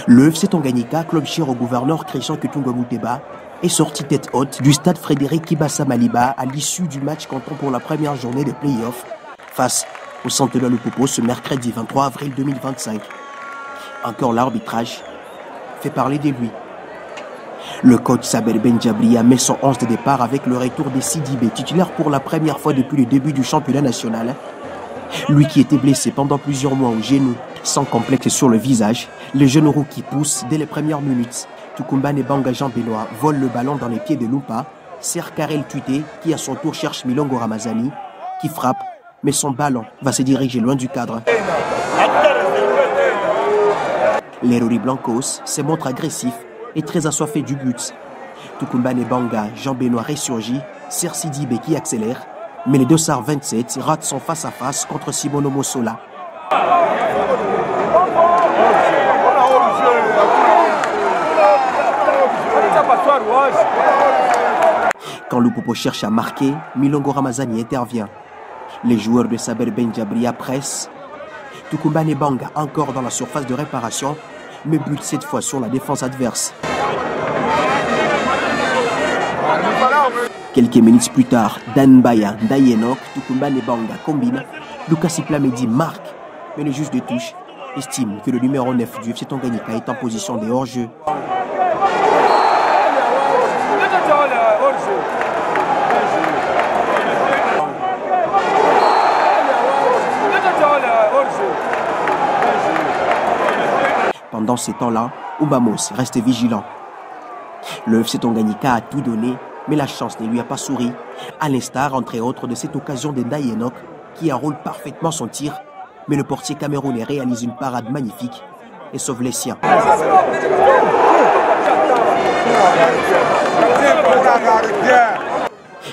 Le FC Tanganyika, club cher au gouverneur Christian Ketunga Mouteba, est sorti tête haute du stade Frédéric Kibasa Maliba à l'issue du match comptant pour la première journée des playoffs face au Centre de Lupopo ce mercredi 23 avril 2025. Encore l'arbitrage fait parler de lui. Le coach Saber Benjabria met son 11 de départ avec le retour de Sidibé, titulaire pour la première fois depuis le début du championnat national. Lui qui était blessé pendant plusieurs mois au genou, sans complexe sur le visage, le jeune rookie pousse dès les premières minutes. Tukumba Nebanga Jean-Benoît vole le ballon dans les pieds de Lumpa, sert Karel Tuité qui à son tour cherche Milongo Ramazani, qui frappe, mais son ballon va se diriger loin du cadre. Les Rori Blancos se montrent agressifs et très assoiffés du but. Tukumba Nebanga Jean-Benoît ressurgit, sert Sidibé qui accélère, mais le dossard 27 rate son face-à-face contre Simono Mossola. Quand Lupopo cherche à marquer, Milongo Ramazani intervient. Les joueurs de Saber Benjabria pressent. Tukumba Nebanga encore dans la surface de réparation, mais bute cette fois sur la défense adverse. Quelques minutes plus tard, Dan Baya, Ndayenok, Tukumba Nebanga combine. Lucas Iplamedi marque, mais le juge de touche estime que le numéro 9 du FC Tanganyika est en position de hors-jeu. Pendant ces temps-là, Ubamos reste vigilant. Le FC Tanganyika a tout donné, mais la chance ne lui a pas souri, à l'instar, entre autres, de cette occasion de Ndayenok, qui enroule parfaitement son tir, mais le portier camerounais réalise une parade magnifique et sauve les siens.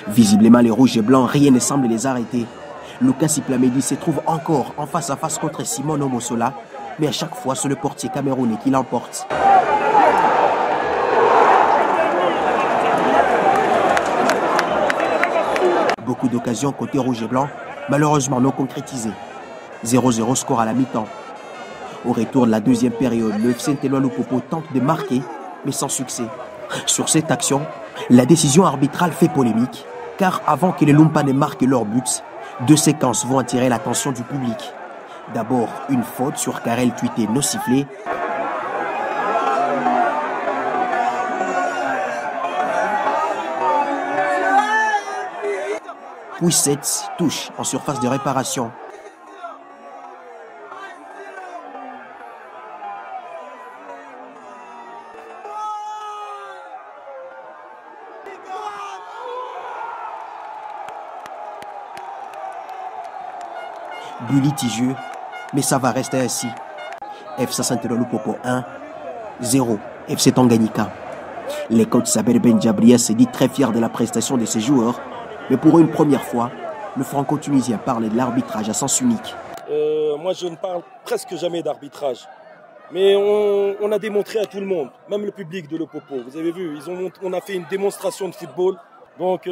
Visiblement, les rouges et blancs, rien ne semble les arrêter. Lucas Iplamedi se trouve encore en face à face contre Simono Mossola, mais à chaque fois, c'est le portier camerounais qui l'emporte. Beaucoup d'occasions côté rouge et blanc, malheureusement non concrétisées. 0-0 score à la mi-temps. Au retour de la deuxième période, le FC Lupopo tente de marquer, mais sans succès. Sur cette action, la décision arbitrale fait polémique, car avant que les Lumpa ne marquent leur but, deux séquences vont attirer l'attention du public. D'abord, une faute sur Karel Tuité non sifflée. Puis 7 touche en surface de réparation. But litigieux, mais ça va rester ainsi. FC Lupopo 1-0, FC Tanganyika. Les coachs Saber Benjabria se dit très fier de la prestation de ses joueurs, mais pour une première fois, le franco-tunisien parle de l'arbitrage à sens unique. Moi, je ne parle presque jamais d'arbitrage. Mais on a démontré à tout le monde, même le public de Lupopo. Vous avez vu, on a fait une démonstration de football. Donc,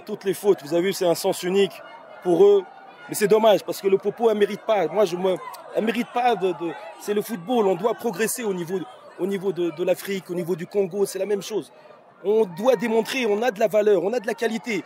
toutes les fautes, vous avez vu, c'est un sens unique pour eux. Mais c'est dommage parce que Lupopo, elle ne mérite pas. Elle mérite pas c'est le football. On doit progresser au niveau de l'Afrique, au niveau du Congo. C'est la même chose. On doit démontrer, on a de la valeur, on a de la qualité.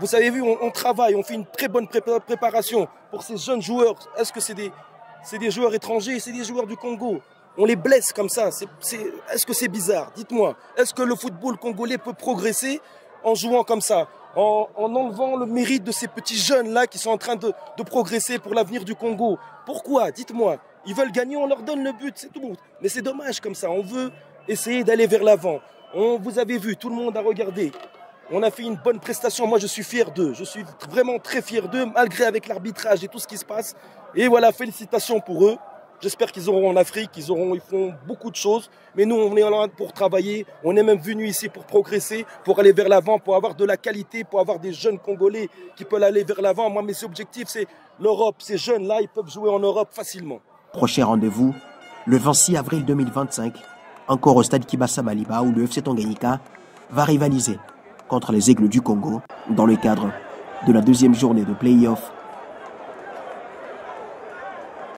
Vous avez vu, on travaille, on fait une très bonne préparation pour ces jeunes joueurs. Est-ce que c'est des joueurs étrangers? C'est des joueurs du Congo. On les blesse comme ça. Est-ce que c'est bizarre? Dites-moi. Est-ce que le football congolais peut progresser en jouant comme ça? En enlevant le mérite de ces petits jeunes-là qui sont en train de progresser pour l'avenir du Congo. Pourquoi? Dites-moi. Ils veulent gagner, on leur donne le but, c'est tout. Mais c'est dommage comme ça. On veut essayer d'aller vers l'avant. Vous avez vu, tout le monde a regardé. On a fait une bonne prestation. Moi, je suis fier d'eux. Je suis vraiment très fier d'eux, malgré avec l'arbitrage et tout ce qui se passe. Et voilà, félicitations pour eux. J'espère qu'ils auront en Afrique, ils font beaucoup de choses. Mais nous, on est là pour travailler. On est même venus ici pour progresser, pour aller vers l'avant, pour avoir de la qualité, pour avoir des jeunes Congolais qui peuvent aller vers l'avant. Moi, mes objectifs, c'est l'Europe. Ces jeunes-là, ils peuvent jouer en Europe facilement. Prochain rendez-vous, le 26 avril 2025, encore au stade Kibasa Maliba, où le FC Tanganyika va rivaliser contre les Aigles du Congo dans le cadre de la deuxième journée de play-off